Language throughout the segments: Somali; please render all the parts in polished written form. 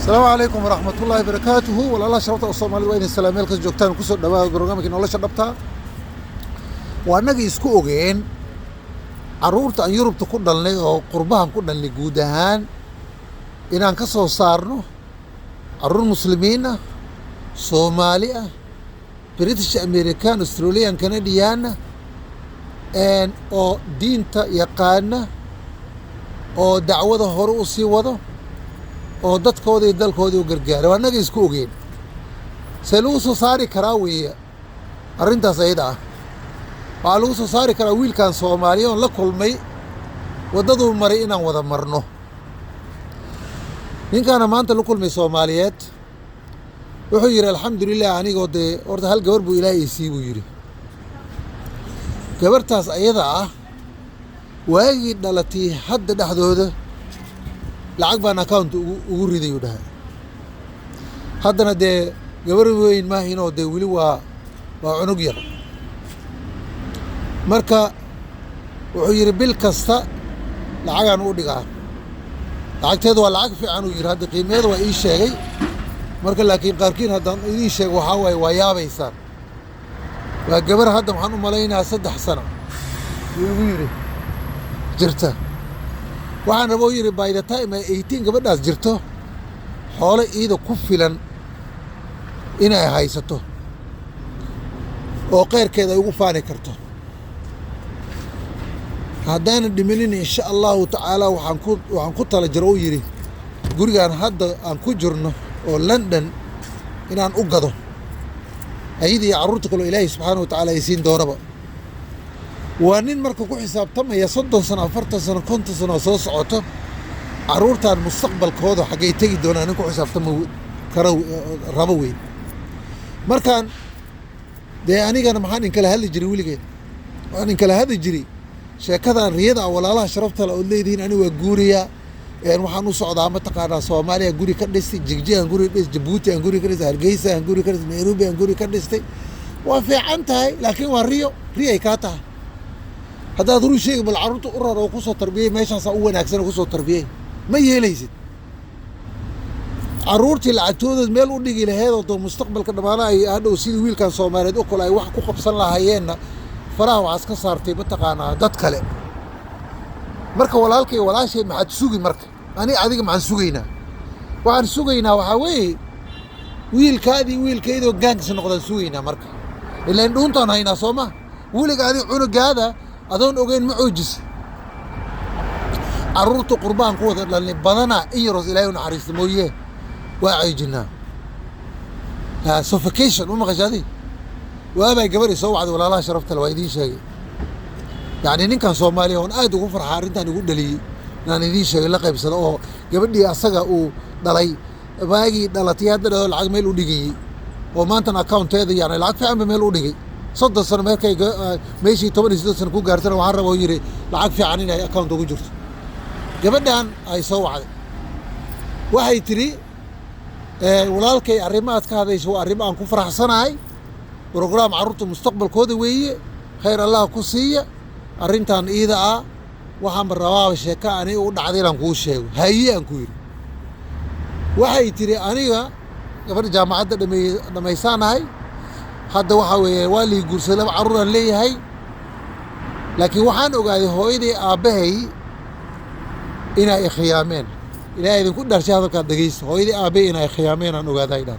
السلام عليكم ورحمة الله وبركاته. والله شرطة الصومالي وين السلام عليكم جوجتان كسر دواء برنامج إنه الله شرطها وأنا جيسكو أوجين عرورت أن يوروب تكون دلني أو قربان كنا اللي جودهان إن أنكسر صارنو عرور مسلمين صومالية بريتش أمريكان أستراليان كنديان إن أو دينتا يقانا أو دعوة هروسي وضو oo dadkoodii dalkoodii u gargaaray waa naga isku ogeyn see lagu soo saari karaa weeye arrintaas ayada ah waxaa lagu soo saari karaa wiilkan Soomaaliya oo la kulmay waddaduu maray inaan wada marno ninkaana maanta la kulmay Soomaaliyeed wuxuu yidhi alxamdulilah anigoo dee horta hal gabar buu ilaahay sii buu yidhi gabartaas ayada ah waagii dhalatay hadda dhexdooda lacag baan account ugu riday u dhahay haddana dee gabar weyn ma hinoo dee weli waa cunug yar marka wuxuu yidhi bil kasta lacagaan u dhigaa lacagteedu waa lacag fiican uu yidhi hadda qiimeedu waa ii sheegay marka laakiin qaarkiin haddaan idiin sheego waxaa waaye waa yaabaysaan waa gabar hadda waxaan u malaynayaa 3 sano yuu igu yidhi jirta waxaan rabaa yiri by the time ay 18 gabadhaas jirto xoolo iida ku filan inay haysato oo qeyrkeeda ay ugu faani karto haddaan dhiminin insha Allah ta'ala waxaan ku tala jiro yiri gurigan hadda aan ku jirno oo London inaan u gado ayidii carruurta kale Ilaahay subhanahu wa ta'ala ay siin doonaba وانين مركو كو حساب تميا 30 سنة 40 سنة 50 سنة soo socoto caruurtan mustaqbalkooda xagee tagi doonaan in ku xisaabtamo karaw rabo weyn markaan de anigana maxaan in kala hadli jiray wiligeed waan in kala hadli jiray sheekadan riyada walaalaha sharafta la oo leeyihiin ani waa guuriya waxaan u socdaa ma taqaanaa Soomaaliya guri ka dhistay Jigjigan guri dhis Djibouti aan guri ka dhistay Hargeysa aan guri ka dhistay Nairobi aan guri ka dhistay waa fiican tahay laakiin waa riyo ay ka tahay هذا ضروري شيء بالعروض قرر وقصة تربية ما يشان سووا أحسن قصة تربية ما يهليزت عرورتي العتود ميل ودي إلى هذا المستقبل كنا معنا هذا وسيد ويل كان صومالي أكل أي واحد كوكب صلى هينا فراه عسكر صارتي بتقانا دت كلام مركب ولا هالكي ولا شيء ما حد سوقي مركب أنا عادي مع سوقينا وعن سوقينا وحوي ويل كذي وجانكس نقدر سوقينا مركب إلا إن أنت أنا هنا صومة ويل قاعد عنق هذا أظن أوجين معجز عرورت قربان قوة لأن بدنا إيروز إلهي ونحرس مويه واعيجنا سوفيكيشن وما غشادي وأبا جبر يسوي عاد ولا لا شرفت الوايدين شيء يعني نين كان صومالي هون قاعد يقول فرحان أنت يقول لي أنا دي شيء لقب سنة جبر دي أسقى ودلعي باقي دلتيات ده العجميل ودقي وما أنت أكاونت هذا يعني العقد في عم بميل ودقي صد السنة مركي ماشي 8 سنة كو قارتنا وحرة ويري لعق في عنين هاي أكاونت وجرت جبدان هاي سوى وهي تري ولالكي الرمات كهذا يسوى الرمات أنكو فرح سنة هاي بروجرام عروض المستقبل كودي ويا خير الله كوسية الرنتان إذا وهم الرواب الشكاء أنا ودع عذير أنكو شيء هاي أنكو وهي تري أنا قبل جامعة لما يسان هاي هذا وحوي والي يقول سلام عرورا لي هاي لكن وحان اوغادي هويدي ابهي انا خيامين الى اذا كنت درس هذا كدغيس هويدي ابي انا خيامين ان اوغادايدا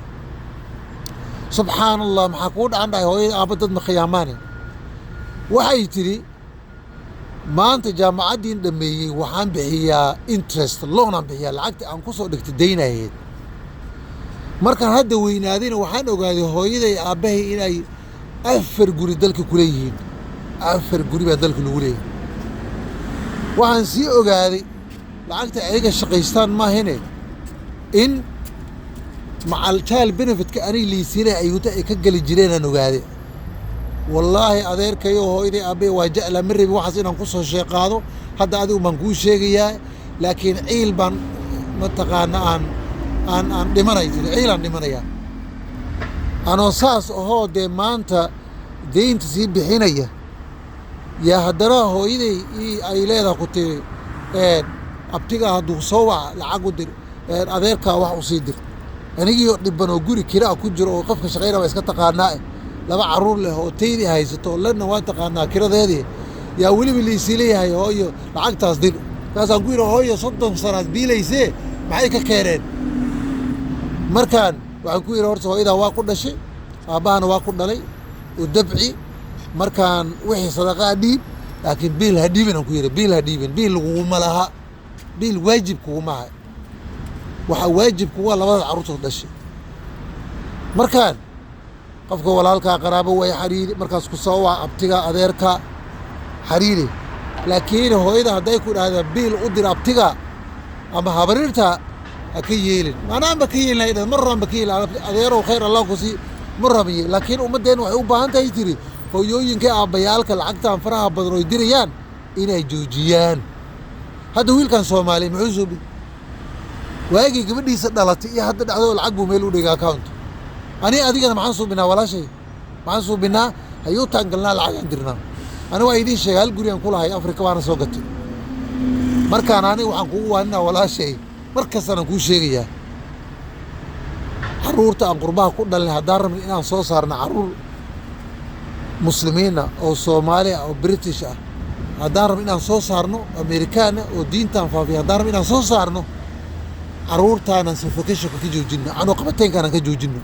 سبحان الله ما حكود عندها هويدي ابدد مخياماني waxay tiri maanta jaamacadin dhameeyay waxaan bixiyaa interest loan aan bixiyaa lacagta aan ku soo dhigtay deynayd markaan hadda weynaadina waxaan ogaaday hooyaday aabahay inay 4 guri dalka ku leeyihiin 4 guri baa dalka lagu leeyahay waxaan sii ogaaday lacagta ayaga shaqaystaan ma ahine in macal child benefit ka ani liisinay ayuuta ay ka gali jireen aan ogaaday wallaahi adeerkayo hooyaday aabahay waa jecla marribi waxaas inaan ku soo sheeqaado hadda adigu baan kuu sheegayaa laakiin ciil baan ma taqaana aan dhimanay ciilan dhimanaya anoo saas ahoo dee maanta deynta sii bixinaya yaa haddana hooyaday ay leedahay ku tiri abtiga hadduu soo waca lacag u dir adeerkaa wax u sii dir anigii dhibban oo guri kiraa ku jiro oo qofka shaqaynaya waa iska taqaanaa laba caruur leh oo taydii haysato lana waa taqaanaa kiradeedii yaa weliba liisii leeyahay hooyo lacagtaas dir kaasaan ku yidhi hooyo 30 sanaad biilaysee maxay ka keeneen markaan waxaan ku yidhi horta hooyadaa waa ku dhashay aabbahana waa ku dhalay u dabci markaan wixii sadaqaa dhiib laakiin biil ha dhiibin aan ku yidhi biil ha dhiibin biil laguguma laha biil waajib kuguma aha waxa waajib kuwa labada caruurtood dhashay markaan qofka walaalkaa qaraabo way xariiri markaas ku soo waa abtiga adeerka xariiri laakiin hooyada hadday ku dhahdaa biil u dir abtiga ama habarirta ha ka yeelin maanaanba ka yeelin lahayd marraanba ka yeelin adeerow khayr allah ku sii marrabiye laakiin ummaddeen waxay u baahan tahay tiri hooyooyinka aabbayaalka lacagtaan faraha badan oo dirayaan inay joojiyaan hadda wiilkan Soomaali muxuu suubi waagii gabadhiisa dhalatay iyo hadda dhacdo lacag buu meel u dhigay account ani adigana maxaan suubinaa walaashay maxaan suubinaa ayuu taangalnaa lacag aan dirnaa ani waa idin sheegay hal guri aan ku lahay Afrika waana soo gatay markaan ani waxaan kugu waaninaa walaashay markastana kuu sheegayaa caruurta aan qurbaha ku dhalnay haddaan rabin inaan soo saarno caruur muslimiina oo Soomaali ah oo British ah haddaan rabin inaan soo saarno Amerikaan oo diintaan faafiya haddaan rabin inaan soo saarno caruurtaanan suffocationka ka joojinno anoo qabateenkaanan ka joojinno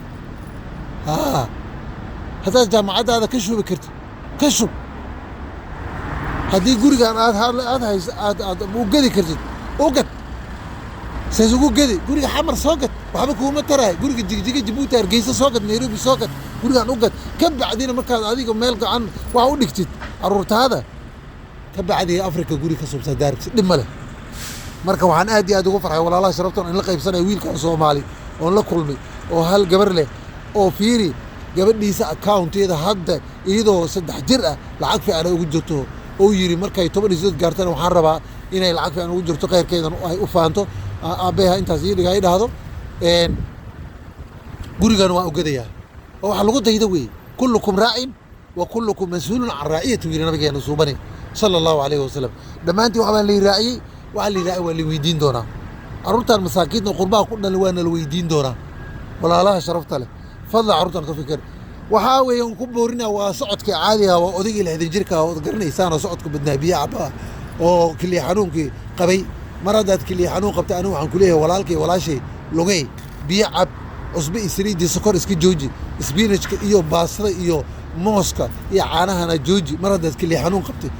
haddaad jaamacaddaada ka shubi kartid ka shub haddii gurigaan aad u gedi kartid u gad saas ugu gedi guriga xamar soo gad waxba kuuma taraay guriga jigjiga Jabuuti Hargeysa soo gad Nairobi soo gad gurigaan u gad ka bacdina markaad adiga meel gacan wax u dhigtid caruurtaada ka bacdi Afrika guri ka subsa daartid dhib male marka waxaan aad iyo aad ugu farxay walaalaha sharaftan in la qaybsanayo wiilkan Soomaali oo la kulmay oo hal gabar leh oo fiiri gabadhiisa account-eeda hadda iyadoo 3 jir ah lacag fiican ugu jirto oo yiri markay 10 isdood gaartana waxaan rabaa inay lacag fiican ugu jirto qeyrkeedan ay u faanto aabaha intaas ii dhigay dhahdo gurigan waa ogadayaa oo waxa lagu dayda weey kullukum raa'in wa kullukum mas'uulun 'an ra'iyati yiri nabigeena suubani sallallahu alayhi wasallam dhamaantii waxa la raaciyay waxa la raacay waa la weydiin doonaa aruntan masaakiinta qurbaha ku dhalay waa la weydiin doonaa walaalaha sharafta leh fadlan aruntan ka fikir waxa weeyaan ku boorina waa socodka caadiga waa odayga 60 jirka oo garanaysaan socodka badnaa biyo caba oo kaliya xanuunkii qabay maradaad kaliya xanuun qabta anigu waxaan ku leeyahay walaalkay walaashay lugay biyo cab cusbe isriidi sokor iska jooji spinachka iyo baasada iyo mooska iyo caanahana jooji maradaad kaliya xanuun qabtay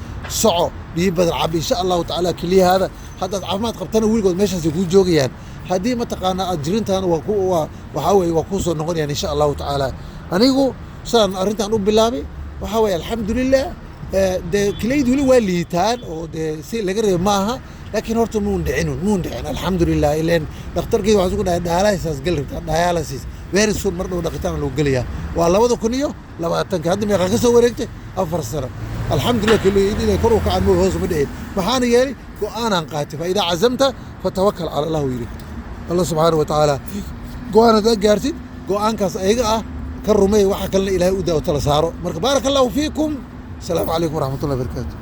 soco biyo badan cab insha Allah ta'ala kaliya hada haddaad caafimaad qabtana wiilgood meeshaas ku joogayaan haddii ma taqaana aad jirintaan waxa weeye waa ku soo noqonayaan insha Allah ta'ala anigu saan arintan u bilaabay waxa weeye alxamdulillah de kaleyd wali waa liitaan oo de si laga reeb maaha laakiin horta muun dhicin alxamdulillah ileen dhakhtarkii waxa uu dhahay dialysis very soon mar dhow dhaqitaan loo geliyaa waa 2020 hadda meeqa ka soo wareegtay 4 sano alxamdulillah kaleyd inay kor u kacaan muu hoos ma dhicin maxaan yeelay go'aanan qaatay fa idaa azamta fatawakkal ala Allah yiri Allah subhanahu wa ta'ala go'aanada gaartid go'aankaas ayaga ah ka rumay waxa kale ilaahay u daawo tala saaro marka barakallahu fiikum السلام عليكم ورحمة الله وبركاته.